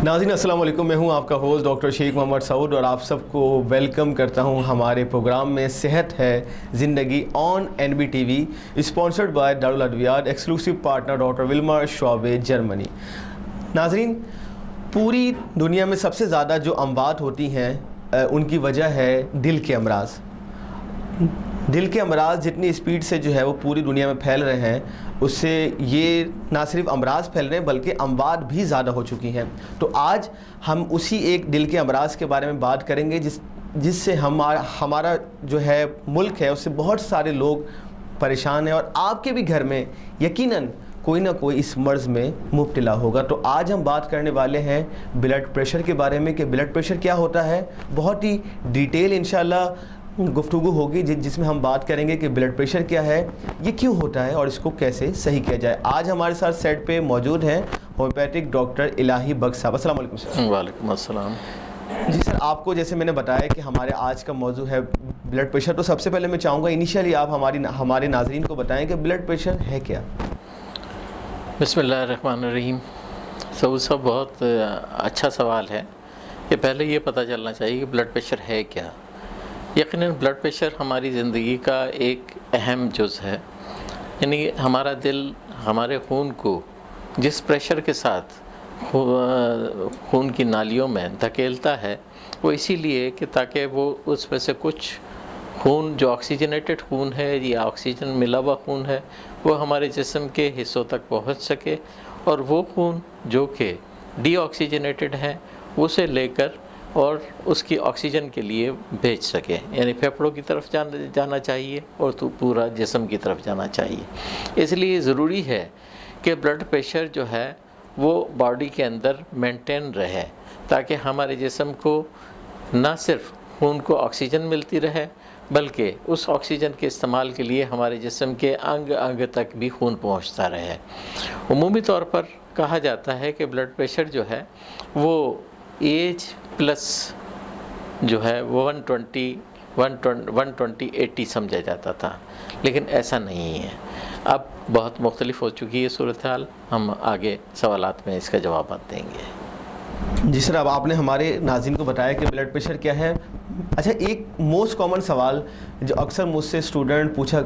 ناظرین السلام علیکم، میں ہوں آپ کا ہوسٹ ڈاکٹر شیخ محمد سعود اور آپ سب کو ویلکم کرتا ہوں ہمارے پروگرام میں صحت ہے زندگی on NBTV، sponsored by Darul Adwiyat, exclusive partner doctor Willmar Schwabe Germany. ناظرین، پوری دنیا میں سب سے زیادہ جو اموات ہوتی ہیں ان کی وجہ ہے دل کے امراض۔ دل کے امراض جتنی اسپیڈ سے جو ہے وہ پوری دنیا میں پھیل رہے ہیں، اس سے یہ نہ صرف امراض پھیل رہے ہیں بلکہ اموات بھی زیادہ ہو چکی ہیں۔ تو آج ہم اسی ایک دل کے امراض کے بارے میں بات کریں گے جس سے ہمارا جو ہے ملک ہے اس سے بہت سارے لوگ پریشان ہیں، اور آپ کے بھی گھر میں یقیناً کوئی نہ کوئی اس مرض میں مبتلا ہوگا۔ تو آج ہم بات کرنے والے ہیں بلڈ پریشر کے بارے میں کہ بلڈ پریشر کیا ہوتا ہے، بہت ہی ڈیٹیل انشاءاللہ گفتگو ہوگی جس میں ہم بات کریں گے کہ بلڈ پریشر کیا ہے، یہ کیوں ہوتا ہے اور اس کو کیسے صحیح کیا جائے۔ آج ہمارے ساتھ سیٹ پہ موجود ہیں ہومیوپیتھک ڈاکٹر الہی بخش صاحب۔ السلام علیکم سر۔ وعلیکم السلام۔ جی سر، آپ کو جیسے میں نے بتایا کہ ہمارے آج کا موضوع ہے بلڈ پریشر، تو سب سے پہلے میں چاہوں گا انیشیلی آپ ہمارے ناظرین کو بتائیں کہ بلڈ پریشر ہے کیا۔ بسم اللہ الرحمن الرحیم۔ سعود صاحب، بہت اچھا سوال ہے کہ پہلے یہ پتہ چلنا چاہیے کہ بلڈ پریشر ہے کیا۔ یقیناً بلڈ پریشر ہماری زندگی کا ایک اہم جز ہے، یعنی ہمارا دل ہمارے خون کو جس پریشر کے ساتھ خون کی نالیوں میں دھکیلتا ہے، وہ اسی لیے کہ تاکہ وہ اس میں سے کچھ خون جو آکسیجنیٹڈ خون ہے یا آکسیجن ملا ہوا خون ہے وہ ہمارے جسم کے حصوں تک پہنچ سکے، اور وہ خون جو کہ ڈی آکسیجنیٹڈ ہے اسے لے کر اور اس کی آکسیجن کے لیے بھیج سکے، یعنی پھیپھڑوں کی طرف جانا چاہیے اور تو پورا جسم کی طرف جانا چاہیے۔ اس لیے ضروری ہے کہ بلڈ پریشر جو ہے وہ باڈی کے اندر مینٹین رہے، تاکہ ہمارے جسم کو نہ صرف خون کو آکسیجن ملتی رہے بلکہ اس آکسیجن کے استعمال کے لیے ہمارے جسم کے انگ تک بھی خون پہنچتا رہے۔ عمومی طور پر کہا جاتا ہے کہ بلڈ پریشر جو ہے وہ ایج پلس جو ہے 120/80 سمجھا جاتا تھا، لیکن ایسا نہیں ہے، اب بہت مختلف ہو چکی ہے صورتحال۔ ہم آگے سوالات میں اس کا جوابات دیں گے۔ جی سر، اب آپ نے ہمارے ناظرین کو بتایا کہ بلڈ پریشر کیا ہے۔ اچھا، ایک موسٹ کامن سوال جو اکثر مجھ سے اسٹوڈنٹ پوچھا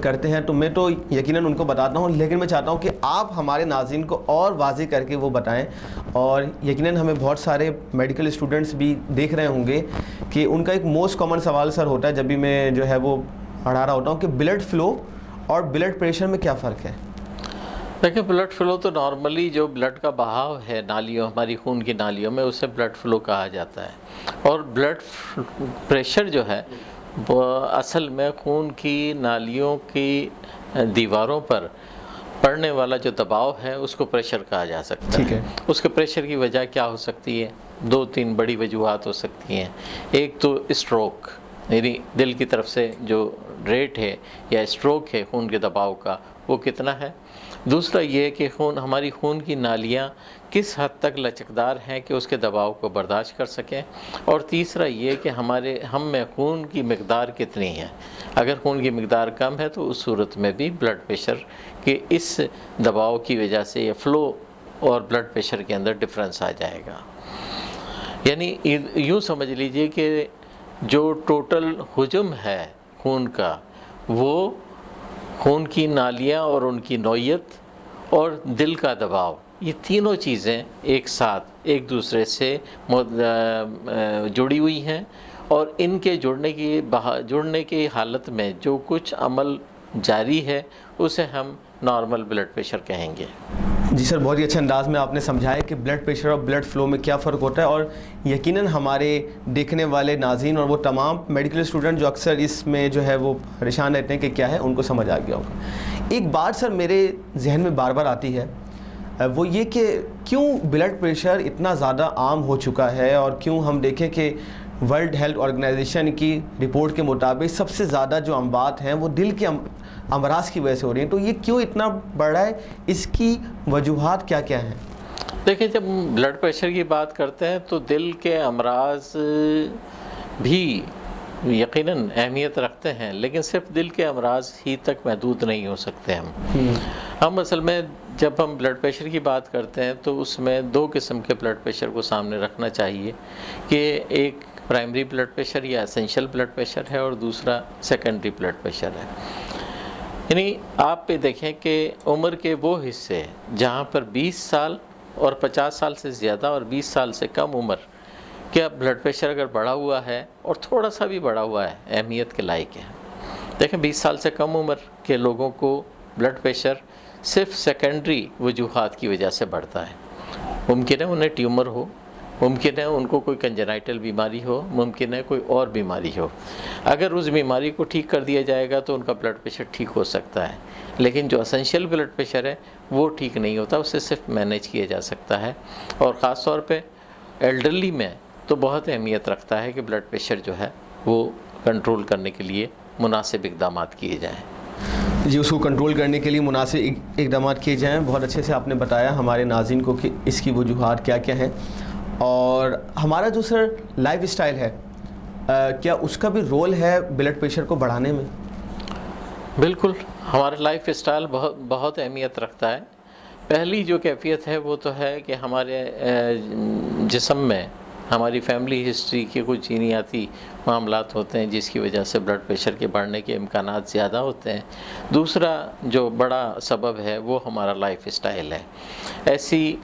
کرتے ہیں، تو میں تو یقیناً ان کو بتاتا ہوں، لیکن میں چاہتا ہوں کہ آپ ہمارے ناظرین کو اور واضح کر کے وہ بتائیں، اور یقیناً ہمیں بہت سارے میڈیکل اسٹوڈنٹس بھی دیکھ رہے ہوں گے کہ ان کا ایک موسٹ کامن سوال سر ہوتا ہے جب بھی میں جو ہے وہ پڑھا رہا ہوتا ہوں کہ بلڈ فلو اور بلڈ پریشر میں کیا فرق ہے۔ دیکھیں، بلڈ فلو تو نارملی جو بلڈ کا بہاؤ ہے نالیوں، ہماری خون کی نالیوں میں، اسے بلڈ فلو کہا جاتا ہے، اور بلڈ پریشر جو ہے وہ اصل میں خون کی نالیوں کی دیواروں پر پڑنے والا جو دباؤ ہے اس کو پریشر کہا جا سکتا ہے۔ اس کے پریشر کی وجہ کیا ہو سکتی ہے؟ 2-3 بڑی وجوہات ہو سکتی ہیں۔ ایک تو اسٹروک، یعنی دل کی طرف سے جو ریٹ ہے یا اسٹروک ہے خون کے دباؤ کا وہ کتنا ہے۔ دوسرا یہ کہ ہماری خون کی نالیاں کس حد تک لچکدار ہیں کہ اس کے دباؤ کو برداشت کر سکیں، اور تیسرا یہ کہ ہم میں خون کی مقدار کتنی ہے۔ اگر خون کی مقدار کم ہے تو اس صورت میں بھی بلڈ پریشر کے اس دباؤ کی وجہ سے یہ فلو اور بلڈ پریشر کے اندر ڈفرینس آ جائے گا۔ یعنی یوں سمجھ لیجئے کہ جو ٹوٹل حجم ہے خون کا، وہ خون کی نالیاں اور ان کی نوعیت اور دل کا دباؤ، یہ تینوں چیزیں ایک ساتھ ایک دوسرے سے جڑی ہوئی ہیں، اور ان کے جڑنے کی حالت میں جو کچھ عمل جاری ہے اسے ہم نارمل بلڈ پریشر کہیں گے۔ جی سر، بہت ہی اچھے انداز میں آپ نے سمجھایا کہ بلڈ پریشر اور بلڈ فلو میں کیا فرق ہوتا ہے، اور یقیناً ہمارے دیکھنے والے ناظرین اور وہ تمام میڈیکل اسٹوڈنٹ جو اکثر اس میں جو ہے وہ پریشان رہتے ہیں کہ کیا ہے، ان کو سمجھ آ گیا ہوگا۔ ایک بات سر میرے ذہن میں بار بار آتی ہے، وہ یہ کہ کیوں بلڈ پریشر اتنا زیادہ عام ہو چکا ہے، اور کیوں ہم دیکھیں کہ ورلڈ ہیلتھ آرگنائزیشن کی رپورٹ کے مطابق سب سے زیادہ جو اموات ہیں وہ دل کے امراض کی وجہ سے ہو رہی ہیں۔ تو یہ کیوں اتنا بڑھ رہا ہے، اس کی وجوہات کیا کیا ہیں؟ دیکھیں، جب بلڈ پریشر کی بات کرتے ہیں تو دل کے امراض بھی یقیناً اہمیت رکھتے ہیں، لیکن صرف دل کے امراض ہی تک محدود نہیں ہو سکتے۔ ہم اصل میں جب ہم بلڈ پریشر کی بات کرتے ہیں تو اس میں دو قسم کے بلڈ پریشر کو سامنے رکھنا چاہیے کہ ایک پرائمری بلڈ پریشر یا اسینشل بلڈ پریشر ہے اور دوسرا سیکنڈری بلڈ پریشر ہے. یعنی آپ پہ دیکھیں کہ عمر کے وہ حصے جہاں پر 20 سال اور 50 سال سے زیادہ اور 20 سال سے کم عمر کیا بلڈ پریشر اگر بڑھا ہوا ہے اور تھوڑا سا بھی بڑھا ہوا ہے اہمیت کے لائق ہے. دیکھیں 20 سال سے کم عمر کے لوگوں کو بلڈ پریشر صرف سیکنڈری وجوہات کی وجہ سے بڑھتا ہے. ممکن ہے انہیں ٹیومر ہو، ممکن ہے ان کو کوئی کنجنائٹل بیماری ہو، ممکن ہے کوئی اور بیماری ہو. اگر اس بیماری کو ٹھیک کر دیا جائے گا تو ان کا بلڈ پریشر ٹھیک ہو سکتا ہے. لیکن جو اسینشیل بلڈ پریشر ہے وہ ٹھیک نہیں ہوتا، اسے صرف مینیج کیا جا سکتا ہے. اور خاص طور پہ ایلڈرلی میں تو بہت اہمیت رکھتا ہے کہ بلڈ پریشر جو ہے وہ کنٹرول کرنے کے لیے مناسب اقدامات کیے جائیں. جی، اس کو کنٹرول کرنے کے لیے مناسب اقدامات کیے جائیں. بہت اچھے سے آپ نے بتایا ہمارے ناظرین کو کہ اس کی وجوہات کیا کیا ہیں. اور ہمارا جو سر لائف اسٹائل ہے کیا اس کا بھی رول ہے بلڈ پریشر کو بڑھانے میں؟ بالکل، ہمارا لائف اسٹائل بہت اہمیت رکھتا ہے. پہلی جو کیفیت ہے وہ تو ہے کہ ہمارے جسم میں ہماری فیملی ہسٹری کے کچھ جینیاتی معاملات ہوتے ہیں جس کی وجہ سے بلڈ پریشر کے بڑھنے کے امکانات زیادہ ہوتے ہیں. دوسرا جو بڑا سبب ہے وہ ہمارا لائف اسٹائل ہے. ایسی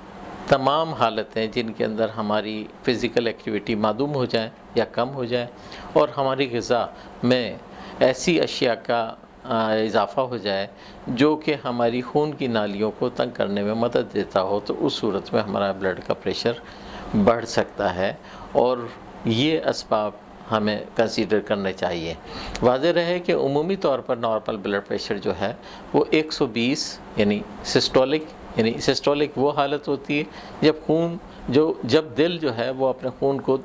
تمام حالتیں جن کے اندر ہماری فزیکل ایکٹیویٹی معدوم ہو جائے یا کم ہو جائے اور ہماری غذا میں ایسی اشیاء کا اضافہ ہو جائے جو کہ ہماری خون کی نالیوں کو تنگ کرنے میں مدد دیتا ہو، تو اس صورت میں ہمارا بلڈ کا پریشر بڑھ سکتا ہے. اور یہ اسباب ہمیں کنسیڈر کرنے چاہیے. واضح رہے کہ عمومی طور پر نارمل بلڈ پریشر جو ہے وہ 120 یعنی سسٹولک وہ حالت ہوتی ہے جب دل جو ہے وہ اپنے خون کو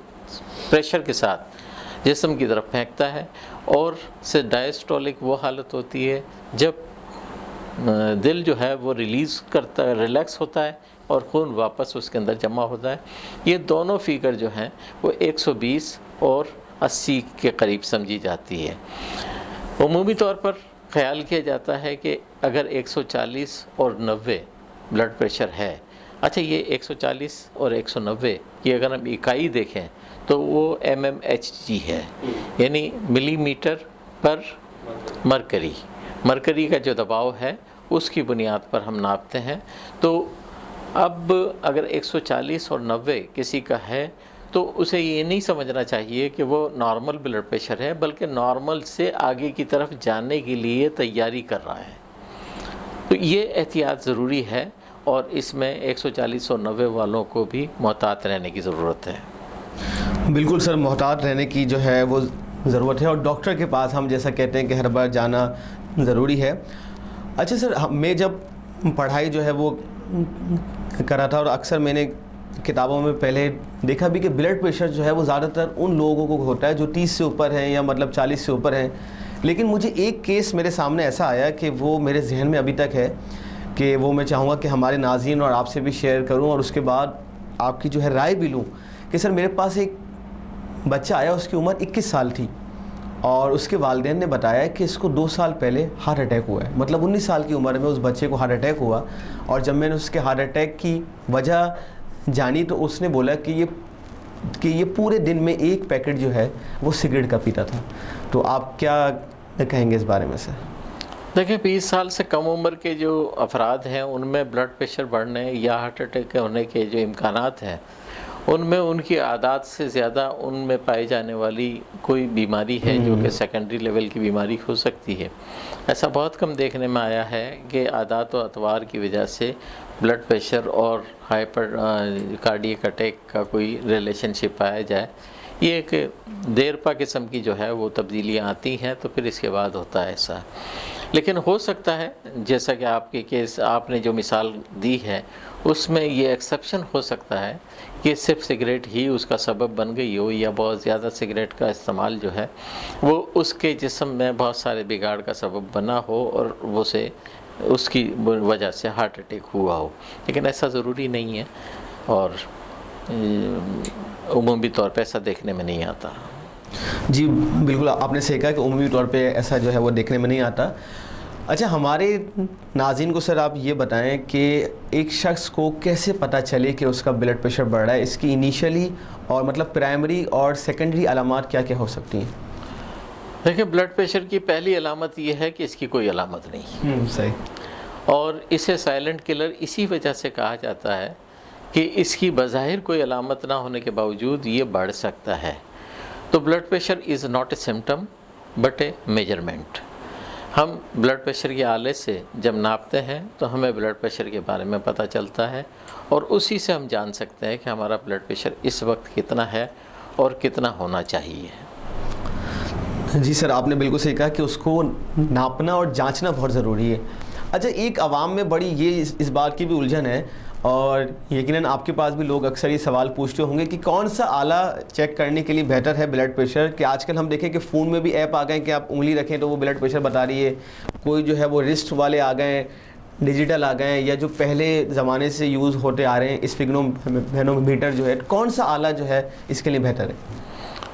پریشر کے ساتھ جسم کی طرف پھینکتا ہے، اور ڈائسٹولک وہ حالت ہوتی ہے جب دل جو ہے وہ ریلیکس ہوتا ہے اور خون واپس اس کے اندر جمع ہوتا ہے. یہ دونوں فیگر جو ہیں وہ 120 اور 80 کے قریب سمجھی جاتی ہے. عمومی طور پر خیال کیا جاتا ہے کہ اگر 140 اور 90 بلڈ پریشر ہے، اچھا یہ 140 اور 190 کی اگر ہم اکائی دیکھیں تو وہ mmHg ہے، یعنی ملی میٹر پر مرکری کا جو دباؤ ہے اس کی بنیاد پر ہم ناپتے ہیں. تو اب اگر 140 اور 90 کسی کا ہے تو اسے یہ نہیں سمجھنا چاہیے کہ وہ نارمل بلڈ پریشر ہے، بلکہ نارمل سے آگے کی طرف جانے کے لیے تیاری کر رہا ہے. تو یہ احتیاط ضروری ہے اور اس میں 140 اور 90 والوں کو بھی محتاط رہنے کی ضرورت ہے. بالکل سر، محتاط رہنے کی جو ہے وہ ضرورت ہے، اور ڈاکٹر کے پاس ہم جیسا کہتے ہیں کہ ہر بار جانا ضروری ہے. اچھا سر، میں جب پڑھائی جو ہے وہ کر رہا تھا اور اکثر میں نے کتابوں میں پہلے دیکھا بھی کہ بلڈ پریشر جو ہے وہ زیادہ تر ان لوگوں کو ہوتا ہے جو 30 سے اوپر ہیں یا مطلب 40 سے اوپر ہیں. لیکن مجھے ایک کیس میرے سامنے ایسا آیا کہ وہ میرے ذہن میں ابھی تک ہے کہ وہ میں چاہوں گا کہ ہمارے ناظرین اور آپ سے بھی شیئر کروں اور اس کے بعد آپ کی جو ہے رائے بھی لوں. کہ سر میرے پاس ایک بچہ آیا، اس کی عمر 21 سال تھی اور اس کے والدین نے بتایا کہ اس کو 2 سال پہلے ہارٹ اٹیک ہوا ہے. مطلب 19 سال کی عمر میں اس بچے کو ہارٹ اٹیک ہوا، اور جب میں نے اس کے ہارٹ اٹیک کی وجہ جانی تو اس نے بولا کہ یہ پورے دن میں 1 پیکٹ جو ہے وہ سگریٹ کا پیتا تھا. تو آپ کیا کہیں گے اس بارے میں سے؟ دیکھیں 20 سال سے کم عمر کے جو افراد ہیں ان میں بلڈ پریشر بڑھنے یا ہارٹ اٹیک ہونے کے جو امکانات ہیں ان میں ان کی عادات سے زیادہ ان میں پائی جانے والی کوئی بیماری ہے جو کہ سیکنڈری لیول کی بیماری ہو سکتی ہے. ایسا بہت کم دیکھنے میں آیا ہے کہ عادات و اطوار کی وجہ سے بلڈ پریشر اور ہائپر کارڈیک اٹیک کا کوئی ریلیشن شپ پایا جائے. یہ ایک دیر پا قسم کی جو ہے وہ تبدیلیاں آتی ہیں تو پھر اس کے بعد ہوتا ہے ایسا. لیکن ہو سکتا ہے جیسا کہ آپ کے کیس آپ نے جو مثال دی ہے اس میں یہ ایکسیپشن ہو سکتا ہے کہ صرف سگریٹ ہی اس کا سبب بن گئی ہو، یا بہت زیادہ سگریٹ کا استعمال جو ہے وہ اس کے جسم میں بہت سارے بگاڑ کا سبب بنا ہو اور وہ اس کی وجہ سے ہارٹ اٹیک ہوا ہو. لیکن ایسا ضروری نہیں ہے اور عمومی طور پہ ایسا دیکھنے میں نہیں آتا. جی بالکل، آپ نے صحیح کہا کہ عمومی طور پہ ایسا جو ہے وہ دیکھنے میں نہیں آتا. اچھا ہمارے ناظرین کو سر آپ یہ بتائیں کہ ایک شخص کو کیسے پتہ چلے کہ اس کا بلڈ پریشر بڑھ رہا ہے, اس کی انیشلی اور مطلب پرائمری اور سیکنڈری علامات کیا کیا ہو سکتی ہیں؟ دیکھیں بلڈ پریشر کی پہلی علامت یہ ہے کہ اس کی کوئی علامت نہیں. صحیح. اور اسے سائلنٹ کلر اسی وجہ سے کہا جاتا ہے کہ اس کی بظاہر کوئی علامت نہ ہونے کے باوجود یہ بڑھ سکتا ہے. تو blood pressure is not a symptom but a measurement. ہم بلڈ پریشر کے آلے سے جب ناپتے ہیں تو ہمیں بلڈ پریشر کے بارے میں پتہ چلتا ہے, اور اسی سے ہم جان سکتے ہیں کہ ہمارا بلڈ پریشر اس وقت کتنا ہے اور کتنا ہونا چاہیے. جی سر, آپ نے بالکل صحیح کہا کہ اس کو ناپنا اور جانچنا بہت ضروری ہے. اچھا ایک عوام میں بڑی یہ اس بات کی بھی الجھن ہے, اور یقیناً آپ کے پاس بھی لوگ اکثر یہ سوال پوچھتے ہوں گے کہ کون سا آلہ چیک کرنے کے لیے بہتر ہے بلڈ پریشر, کہ آج کل ہم دیکھیں کہ فون میں بھی ایپ آ گئے ہیں کہ آپ انگلی رکھیں تو وہ بلڈ پریشر بتا رہی ہے, کوئی جو ہے وہ رسٹ والے آ گئے ہیں, ڈیجیٹل آ گئے ہیں, یا جو پہلے زمانے سے یوز ہوتے آ رہے ہیں اسفیگنومیٹر جو ہے, کون سا آلہ جو ہے اس کے لیے بہتر ہے؟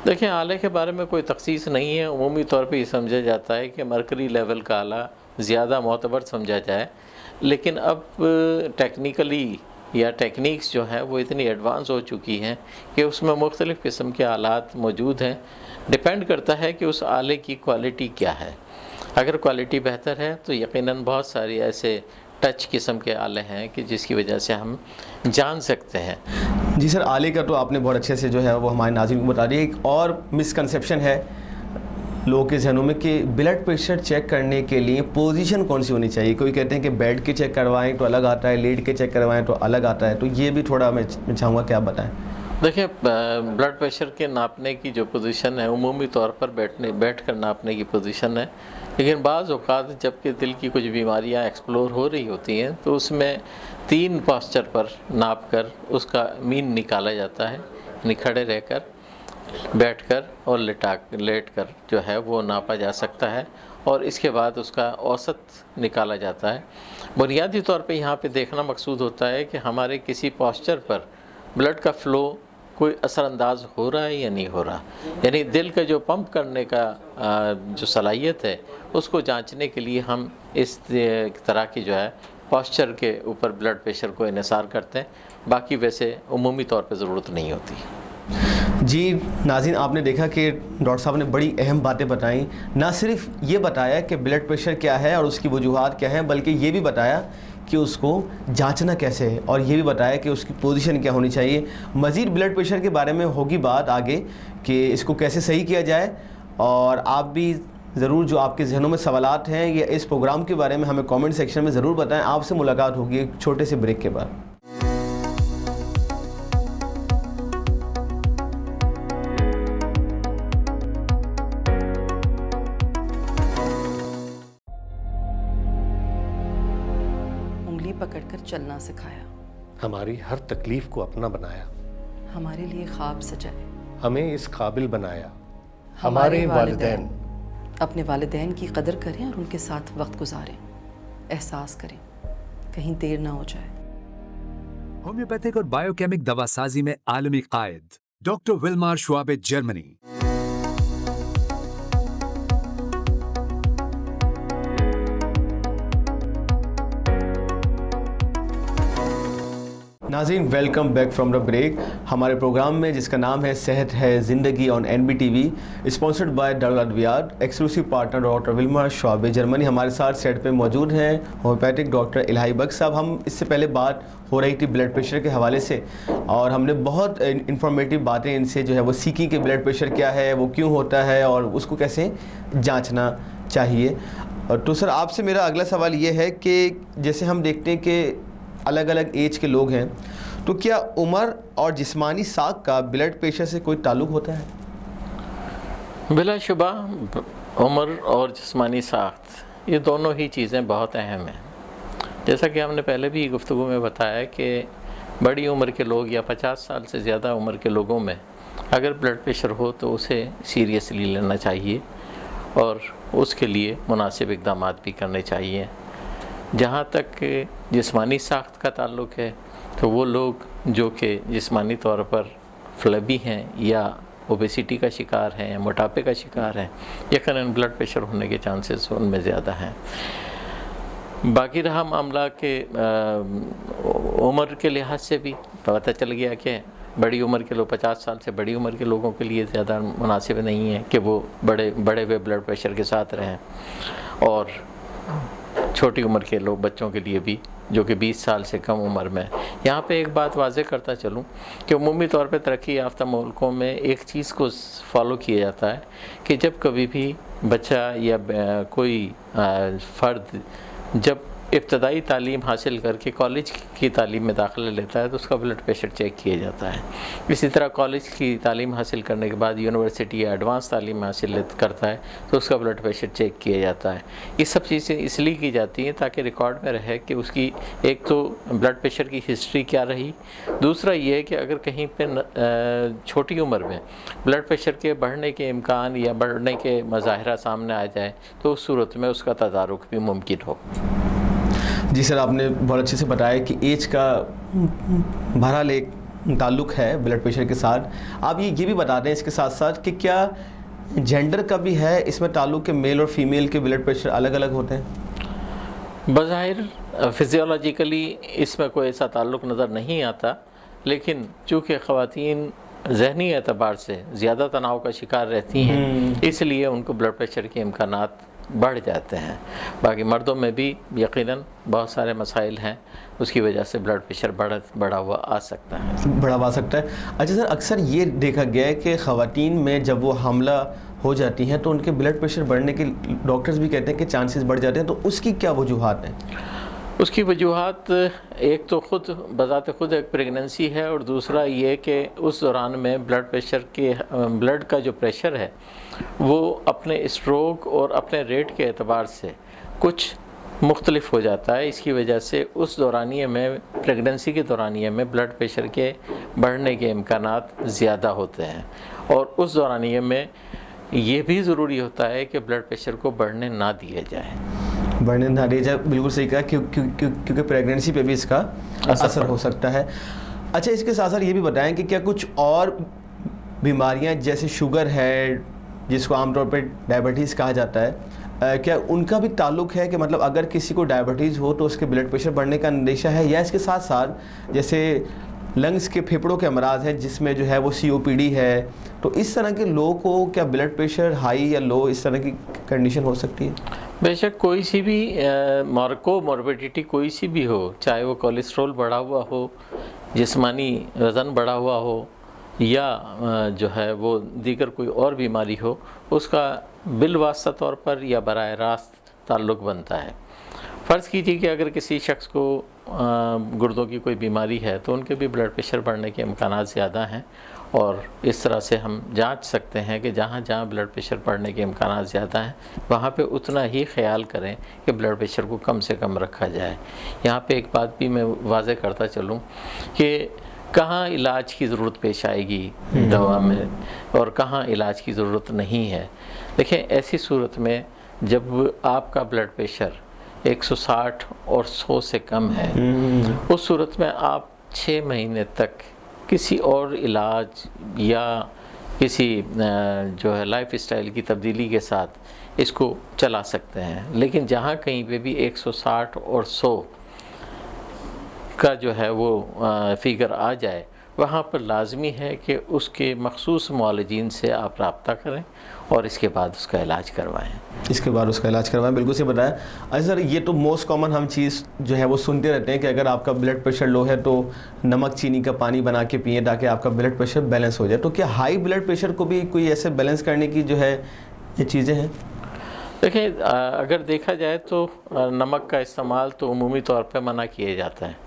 دیکھیں آلے کے بارے میں کوئی تخصیص نہیں ہے. عمومی طور پہ یہ سمجھا جاتا ہے کہ مرکری لیول کا آلہ زیادہ معتبر سمجھا جائے, لیکن اب ٹیکنیکلی یا ٹیکنیکس جو ہیں وہ اتنی ایڈوانس ہو چکی ہیں کہ اس میں مختلف قسم کے آلات موجود ہیں. ڈپینڈ کرتا ہے کہ اس آلے کی کوالٹی کیا ہے. اگر کوالٹی بہتر ہے تو یقیناً بہت ساری ایسے ٹچ قسم کے آلے ہیں کہ جس کی وجہ سے ہم جان سکتے ہیں. جی سر, آلے کا تو آپ نے بہت اچھے سے جو ہے وہ ہمارے ناظرین کو بتا دیا. ایک اور مسکنسیپشن ہے لوگوں کے ذہنوں میں کہ بلڈ پریشر چیک کرنے کے لیے پوزیشن کون سی ہونی چاہیے. کوئی کہتے ہیں کہ بیٹھ کے چیک کروائیں تو الگ آتا ہے, لیٹ کے چیک کروائیں تو الگ آتا ہے, تو یہ بھی تھوڑا میں چاہوں گا کہ آپ بتائیں. دیکھیں بلڈ پریشر کے ناپنے کی جو پوزیشن ہے عمومی طور پر بیٹھ کر ناپنے کی پوزیشن ہے, لیکن بعض اوقات جب کہ دل کی کچھ بیماریاں ایکسپلور ہو رہی ہوتی ہیں تو اس میں 3 پاسچر پر ناپ کر اس کا مین نکالا جاتا ہے. یعنی کھڑے رہ کر, بیٹھ کر اور لیٹ کر جو ہے وہ ناپا جا سکتا ہے, اور اس کے بعد اس کا اوسط نکالا جاتا ہے. بنیادی طور پہ یہاں پہ دیکھنا مقصود ہوتا ہے کہ ہمارے کسی پاسچر پر بلڈ کا فلو کوئی اثر انداز ہو رہا ہے یا نہیں ہو رہا. یعنی دل کا جو پمپ کرنے کا جو صلاحیت ہے اس کو جانچنے کے لیے ہم اس طرح کی جو ہے پاسچر کے اوپر بلڈ پریشر کو انحصار کرتے ہیں. باقی ویسے عمومی طور پہ ضرورت نہیں ہوتی. جی ناظرین, آپ نے دیکھا کہ ڈاکٹر صاحب نے بڑی اہم باتیں بتائیں. نہ صرف یہ بتایا کہ بلڈ پریشر کیا ہے اور اس کی وجوہات کیا ہیں, بلکہ یہ بھی بتایا کہ اس کو جانچنا کیسے ہے, اور یہ بھی بتایا کہ اس کی پوزیشن کیا ہونی چاہیے. مزید بلڈ پریشر کے بارے میں ہوگی بات آگے کہ اس کو کیسے صحیح کیا جائے, اور آپ بھی ضرور جو آپ کے ذہنوں میں سوالات ہیں یا اس پروگرام کے بارے میں ہمیں کامنٹ سیکشن میں ضرور بتائیں. آپ سے ملاقات ہوگی ایک چھوٹے سے بریک کے بعد. انگلی پکڑ کر چلنا سکھایا, ہماری ہر تکلیف کو اپنا بنایا, ہمارے لیے خواب سجائے, ہمیں اس قابل بنایا. ہمارے والدین اپنے والدین کی قدر کریں اور ان کے ساتھ وقت گزاریں. احساس کریں کہیں دیر نہ ہو جائے. ہومیوپیتھک اور بایو کیمک دوا سازی میں عالمی قائد ڈاکٹر ولمار شوابے, جرمنی. ناظرین welcome back from the break. ہمارے پروگرام میں جس کا نام ہے صحت ہے زندگی on NBTV, sponsored by Darul Adwiyat, exclusive partner doctor Willmar Schwabe, Germany. ہمارے ساتھ سیٹ پہ موجود ہیں ہومیوپیتھک ڈاکٹر الہی بخش صاحب. ہم اس سے پہلے بات ہو رہی تھی بلڈ پریشر کے حوالے سے, اور ہم نے بہت انفارمیٹیو باتیں ان سے جو ہے وہ سیکھی کہ بلڈ پریشر کیا ہے, وہ کیوں ہوتا ہے, اور اس کو کیسے جانچنا چاہیے. تو سر آپ سے میرا اگلا سوال یہ ہے کہ جیسے ہم دیکھتے ہیں کہ الگ الگ ایج کے لوگ ہیں, تو کیا عمر اور جسمانی ساکھ کا بلڈ پریشر سے کوئی تعلق ہوتا ہے؟ بلا شبہ عمر اور جسمانی ساخت یہ دونوں ہی چیزیں بہت اہم ہیں. جیسا کہ ہم نے پہلے بھی گفتگو میں بتایا کہ بڑی عمر کے لوگ یا 50 سال سے زیادہ عمر کے لوگوں میں اگر بلڈ پریشر ہو تو اسے سیریسلی لینا چاہیے اور اس کے لیے مناسب اقدامات بھی کرنے چاہیے. جہاں تک جسمانی ساخت کا تعلق ہے تو وہ لوگ جو کہ جسمانی طور پر فلبی ہیں یا اوبیسٹی کا شکار ہیں یا موٹاپے کا شکار ہیں, یقیناً بلڈ پریشر ہونے کے چانسز ان میں زیادہ ہیں. باقی رہا معاملہ کہ عمر کے لحاظ سے بھی پتہ چل گیا کہ بڑی عمر کے لوگ 50 سال سے بڑی عمر کے لوگوں کے لیے زیادہ مناسب نہیں ہے کہ وہ بڑے ہوئے بلڈ پریشر کے ساتھ رہیں، اور چھوٹی عمر کے لوگ بچوں کے لیے بھی جو کہ 20 سال سے کم عمر میں۔ یہاں پہ ایک بات واضح کرتا چلوں کہ عمومی طور پہ ترقی یافتہ ملکوں میں ایک چیز کو فالو کیا جاتا ہے کہ جب کبھی بھی بچہ یا کوئی فرد جب ابتدائی تعلیم حاصل کر کے کالج کی تعلیم میں داخلہ لیتا ہے تو اس کا بلڈ پریشر چیک کیا جاتا ہے۔ اسی طرح کالج کی تعلیم حاصل کرنے کے بعد یونیورسٹی یا ایڈوانس تعلیم حاصل کرتا ہے تو اس کا بلڈ پریشر چیک کیا جاتا ہے۔ یہ سب چیزیں اس لیے کی جاتی ہیں تاکہ ریکارڈ میں رہے کہ اس کی ایک تو بلڈ پریشر کی ہسٹری کیا رہی، دوسرا یہ ہے کہ اگر کہیں پہ چھوٹی عمر میں بلڈ پریشر کے بڑھنے کے امکان یا بڑھنے کے مظاہرہ سامنے آ جائے تو اس صورت میں اس کا تدارک بھی ممکن ہو۔ جی سر، آپ نے بہت اچھے سے بتایا کہ ایج کا بہرحال ایک تعلق ہے بلڈ پریشر کے ساتھ۔ آپ یہ بھی بتا دیں اس کے ساتھ ساتھ کہ کیا جینڈر کا بھی ہے اس میں تعلق کہ میل اور فیمیل کے بلڈ پریشر الگ الگ ہوتے ہیں؟ بظاہر فزیولوجیکلی اس میں کوئی ایسا تعلق نظر نہیں آتا، لیکن چونکہ خواتین ذہنی اعتبار سے زیادہ تناؤ کا شکار رہتی ہیں اس لیے ان کو بلڈ پریشر کے امکانات بڑھ جاتے ہیں۔ باقی مردوں میں بھی یقیناً بہت سارے مسائل ہیں، اس کی وجہ سے بلڈ پریشر بڑھا ہوا آ سکتا ہے۔ اچھا سر، اکثر یہ دیکھا گیا ہے کہ خواتین میں جب وہ حاملہ ہو جاتی ہیں تو ان کے بلڈ پریشر بڑھنے کے ڈاکٹرز بھی کہتے ہیں کہ چانسز بڑھ جاتے ہیں، تو اس کی کیا وجوہات ہیں؟ اس کی وجوہات ایک تو خود بذات خود ایک پریگننسی ہے، اور دوسرا یہ کہ اس دوران میں بلڈ کا جو پریشر ہے وہ اپنے اسٹروک اور اپنے ریٹ کے اعتبار سے کچھ مختلف ہو جاتا ہے۔ اس کی وجہ سے اس دورانیے میں پریگننسی کے دورانیے میں بلڈ پریشر کے بڑھنے کے امکانات زیادہ ہوتے ہیں، اور اس دورانیے میں یہ بھی ضروری ہوتا ہے کہ بلڈ پریشر کو بڑھنے نہ دیا جائے۔ بالکل صحیح کہا، کیونکہ پریگننسی پہ بھی اس کا اثر ہو سکتا ہے۔ اچھا، اس کے ساتھ ساتھ یہ بھی بتائیں کہ کیا کچھ اور بیماریاں جیسے شوگر ہے، جس کو عام طور پہ ڈائبٹیز کہا جاتا ہے، کیا ان کا بھی تعلق ہے کہ مطلب اگر کسی کو ڈائبٹیز ہو تو اس کے بلڈ پریشر بڑھنے کا اندیشہ ہے، یا اس کے ساتھ ساتھ جیسے لنگز کے پھیپھڑوں کے امراض ہیں جس میں جو ہے وہ COPD ہے، تو اس طرح کے لوگوں کو کیا بلڈ پریشر ہائی یا لو اس طرح کی کنڈیشن ہو سکتی ہے؟ بے شک کوئی سی بھی موربیڈیٹی کوئی سی بھی ہو، چاہے وہ کولیسٹرول بڑھا ہوا ہو، جسمانی وزن بڑھا ہوا ہو، یا جو ہے وہ دیگر کوئی اور بیماری ہو، اس کا بالواسطہ طور پر یا براہ راست تعلق بنتا ہے۔ فرض کیجیے کہ اگر کسی شخص کو گردوں کی کوئی بیماری ہے تو ان کے بھی بلڈ پریشر بڑھنے کے امکانات زیادہ ہیں، اور اس طرح سے ہم جانچ سکتے ہیں کہ جہاں جہاں بلڈ پریشر بڑھنے کے امکانات زیادہ ہیں وہاں پہ اتنا ہی خیال کریں کہ بلڈ پریشر کو کم سے کم رکھا جائے۔ یہاں پہ ایک بات بھی میں واضح کرتا چلوں کہ کہاں علاج کی ضرورت پیش آئے گی دوا میں اور کہاں علاج کی ضرورت نہیں ہے۔ دیکھیں، ایسی صورت میں جب آپ کا بلڈ پریشر 160 اور 100 سے کم ہے، اس صورت میں آپ 6 مہینے تک کسی اور علاج یا کسی جو ہے لائف اسٹائل کی تبدیلی کے ساتھ اس کو چلا سکتے ہیں، لیکن جہاں کہیں پہ بھی 160 اور 100 کا جو ہے وہ فیگر آ جائے وہاں پر لازمی ہے کہ اس کے مخصوص معالجین سے آپ رابطہ کریں اور اس کے بعد اس کا علاج کروائیں۔ بالکل سے بتایا۔ اچھا سر، یہ تو موسٹ کامن ہم چیز جو ہے وہ سنتے رہتے ہیں کہ اگر آپ کا بلڈ پریشر لو ہے تو نمک چینی کا پانی بنا کے پئیں تاکہ آپ کا بلڈ پریشر بیلنس ہو جائے، تو کیا ہائی بلڈ پریشر کو بھی کوئی ایسے بیلنس کرنے کی جو ہے یہ چیزیں ہیں؟ دیکھیں، اگر دیکھا جائے تو نمک کا استعمال تو عمومی طور پہ منع کیا جاتا ہے۔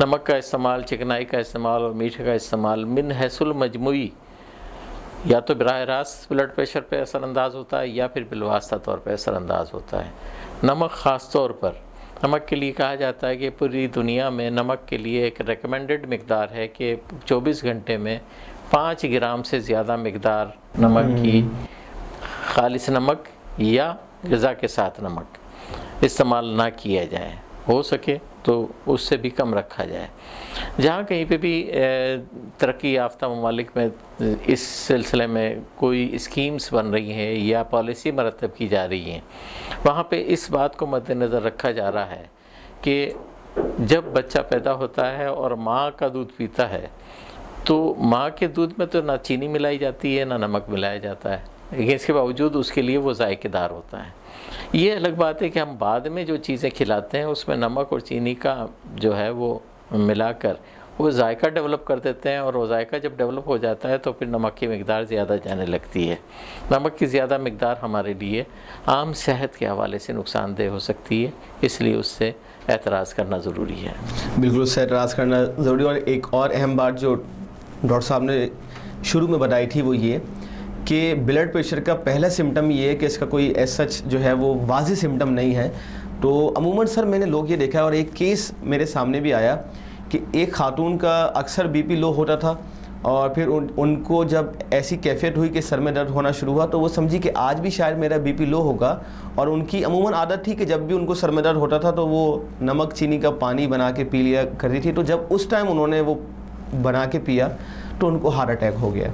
نمک کا استعمال، چکنائی کا استعمال اور میٹھے کا استعمال من حیث المجموعی یا تو براہ راست بلڈ پریشر پہ اثر انداز ہوتا ہے یا پھر بالواسطہ طور پہ اثر انداز ہوتا ہے۔ نمک خاص طور پر، نمک کے لیے کہا جاتا ہے کہ پوری دنیا میں نمک کے لیے ایک ریکمینڈڈ مقدار ہے کہ 24 گھنٹے میں 5 گرام سے زیادہ مقدار نمک کی، خالص نمک یا غذا کے ساتھ نمک استعمال نہ کیا جائے، ہو سکے تو اس سے بھی کم رکھا جائے۔ جہاں کہیں پہ بھی ترقی یافتہ ممالک میں اس سلسلے میں کوئی اسکیمز بن رہی ہیں یا پالیسی مرتب کی جا رہی ہیں، وہاں پہ اس بات کو مد نظر رکھا جا رہا ہے کہ جب بچہ پیدا ہوتا ہے اور ماں کا دودھ پیتا ہے تو ماں کے دودھ میں تو نہ چینی ملائی جاتی ہے نہ نمک ملایا جاتا ہے، لیکن اس کے باوجود اس کے لیے وہ ذائقے دار ہوتا ہے۔ یہ الگ بات ہے کہ ہم بعد میں جو چیزیں کھلاتے ہیں اس میں نمک اور چینی کا جو ہے وہ ملا کر وہ ذائقہ ڈیولپ کر دیتے ہیں، اور وہ ذائقہ جب ڈیولپ ہو جاتا ہے تو پھر نمک کی مقدار زیادہ جانے لگتی ہے۔ نمک کی زیادہ مقدار ہمارے لیے عام صحت کے حوالے سے نقصان دہ ہو سکتی ہے، اس لیے اس سے اعتراض کرنا ضروری ہے۔ بالکل اس سے اعتراض کرنا ضروری، اور ایک اور اہم بات جو ڈاکٹر صاحب نے شروع میں بتائی تھی وہ یہ کہ بلڈ پریشر کا پہلا سمٹم یہ ہے کہ اس کا کوئی ایز سچ جو ہے وہ واضح سمٹم نہیں ہے۔ تو عموماً سر میں نے لوگ یہ دیکھا ہے، اور ایک کیس میرے سامنے بھی آیا کہ ایک خاتون کا اکثر بی پی لو ہوتا تھا، اور پھر ان کو جب ایسی کیفیت ہوئی کہ سر میں درد ہونا شروع ہوا تو وہ سمجھی کہ آج بھی شاید میرا بی پی لو ہوگا، اور ان کی عموماً عادت تھی کہ جب بھی ان کو سر میں درد ہوتا تھا تو وہ نمک چینی کا پانی بنا کے پی لیا کرتی تھی، تو جب اس ٹائم انہوں نے وہ بنا کے پیا تو ان کو ہارٹ اٹیک ہو گیا۔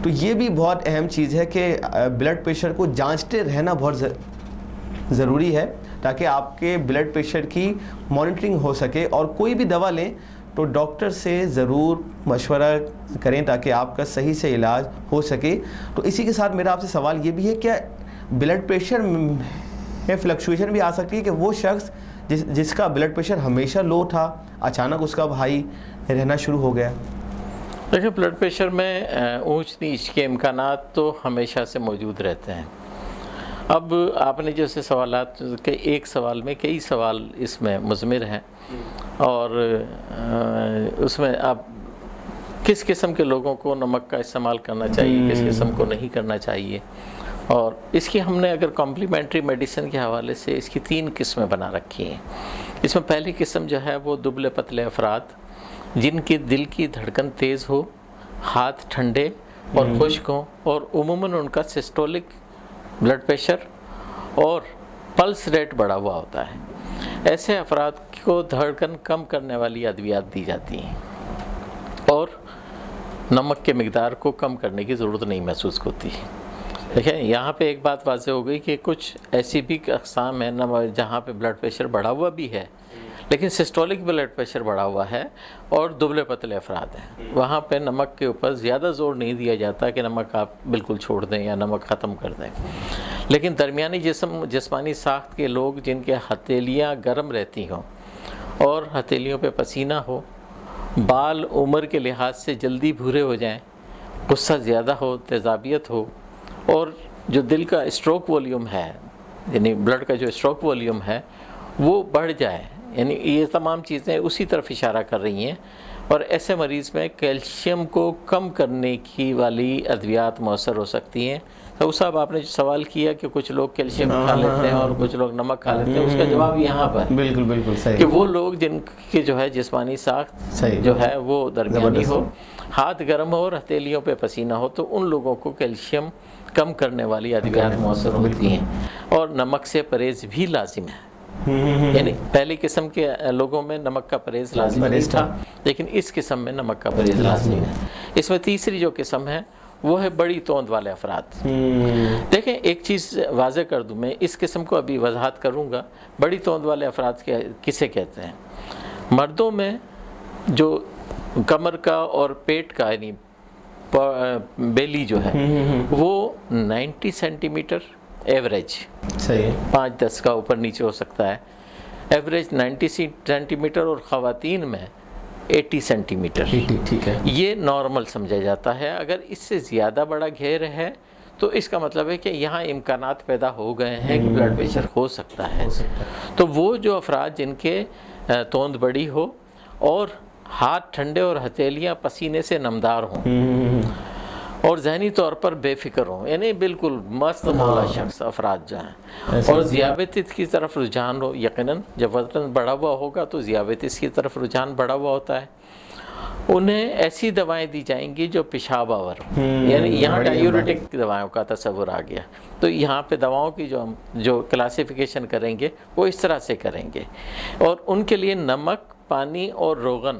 تو یہ بھی بہت اہم چیز ہے کہ بلڈ پریشر کو جانچتے رہنا بہت ضروری ہے تاکہ آپ کے بلڈ پریشر کی مانیٹرنگ ہو سکے، اور کوئی بھی دوا لیں تو ڈاکٹر سے ضرور مشورہ کریں تاکہ آپ کا صحیح سے علاج ہو سکے۔ تو اسی کے ساتھ میرا آپ سے سوال یہ بھی ہے کہ بلڈ پریشر میں فلکچویشن بھی آ سکتی ہے کہ وہ شخص جس کا بلڈ پریشر ہمیشہ لو تھا اچانک اس کا ہائی رہنا شروع ہو گیا؟ دیکھیں بلڈ پریشر میں اونچ نیچ کے امکانات تو ہمیشہ سے موجود رہتے ہیں۔ اب آپ نے جیسے سوالات کہ ایک سوال میں کئی سوال اس میں مضمر ہیں، اور اس میں آپ کس قسم کے لوگوں کو نمک کا استعمال کرنا چاہیے، کس قسم کو نہیں کرنا چاہیے، اور اس کی ہم نے اگر کمپلیمنٹری میڈیسن کے حوالے سے اس کی 3 قسمیں بنا رکھی ہیں۔ اس میں پہلی قسم جو ہے وہ دبلے پتلے افراد جن کی دل کی دھڑکن تیز ہو، ہاتھ ٹھنڈے اور خشک ہوں، اور عموماً ان کا سسٹولک بلڈ پریشر اور پلس ریٹ بڑھا ہوا ہوتا ہے۔ ایسے افراد کو دھڑکن کم کرنے والی ادویات دی جاتی ہیں، اور نمک کے مقدار کو کم کرنے کی ضرورت نہیں محسوس ہوتی۔ دیکھیں یہاں پہ ایک بات واضح ہو گئی کہ کچھ ایسی بھی اقسام ہیں جہاں پہ بلڈ پریشر بڑھا ہوا بھی ہے لیکن سسٹولک بلڈ پریشر بڑھا ہوا ہے اور دبلے پتلے افراد ہیں، وہاں پہ نمک کے اوپر زیادہ زور نہیں دیا جاتا کہ نمک آپ بالکل چھوڑ دیں یا نمک ختم کر دیں۔ لیکن درمیانی جسمانی ساخت کے لوگ جن کے ہتھیلیاں گرم رہتی ہوں اور ہتھیلیوں پہ پسینہ ہو، بال عمر کے لحاظ سے جلدی بھورے ہو جائیں، غصہ زیادہ ہو، تیزابیت ہو، اور جو دل کا اسٹروک والیوم ہے یعنی بلڈ کا جو اسٹروک والیوم ہے وہ بڑھ جائے، یعنی یہ تمام چیزیں اسی طرف اشارہ کر رہی ہیں۔ اور ایسے مریض میں کیلشیم کو کم کرنے کی والی ادویات مؤثر ہو سکتی ہیں۔ تو صاحب آپ نے جو سوال کیا کہ کچھ لوگ کیلشیم کھا لیتے ہیں اور کچھ لوگ نمک کھا لیتے ہیں، اس کا جواب یہاں پر بالکل بالکل صحیح کہ وہ لوگ جن کی جو ہے جسمانی ساخت جو ہے وہ درمیانی ہو، ہاتھ گرم ہو اور ہتھیلیوں پہ پسینہ ہو، تو ان لوگوں کو کیلشیم کم کرنے والی ادویات مؤثر ہوتی ہیں، اور نمک سے پرہیز بھی لازم ہے۔ یعنی پہلی قسم کے لوگوں میں نمک کا پرہیز لازم نہیں تھا، لیکن اس قسم میں نمک کا پرہیز لازمی ہے۔ اس میں تیسری جو قسم ہے وہ ہے بڑی توند والے افراد۔ دیکھیں ایک چیز واضح کر دوں، میں اس قسم کو ابھی وضاحت کروں گا۔ بڑی توند والے افراد کسے کہتے ہیں؟ مردوں میں جو کمر کا اور پیٹ کا یعنی بیلی جو ہے وہ 90 سینٹی میٹر ایوریج، صحیح ہے، 5-10 کا اوپر نیچے ہو سکتا ہے، ایوریج 90 سینٹی میٹر، اور خواتین میں 80 سینٹی میٹر، ٹھیک ہے، یہ نارمل سمجھا جاتا ہے۔ اگر اس سے زیادہ بڑا گھیر ہے تو اس کا مطلب ہے کہ یہاں امکانات پیدا ہو گئے ہیں کہ بلڈ پریشر ہو سکتا ہے۔ تو وہ جو افراد جن کے توند بڑی ہو اور ہاتھ ٹھنڈے اور ہتھیلیاں پسینے سے نمدار ہوں اور ذہنی طور پر بے فکر ہوں، یعنی بالکل مست مولا شخص افراد جو ہیں، اور ذیابیطس کی طرف رجحان ہو، یقیناً جب وزن بڑھا ہوا ہوگا تو ذیابیطس کی طرف رجحان بڑھا ہوا ہوتا ہے، انہیں ایسی دوائیں دی جائیں گی جو پیشاب آور ہوں، یعنی یہاں ڈائیوریٹک دوائوں کا تصور آ گیا۔ تو یہاں پہ دواؤں کی جو کلاسیفیکیشن کریں گے وہ اس طرح سے کریں گے، اور ان کے لیے نمک، پانی اور روغن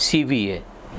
CVA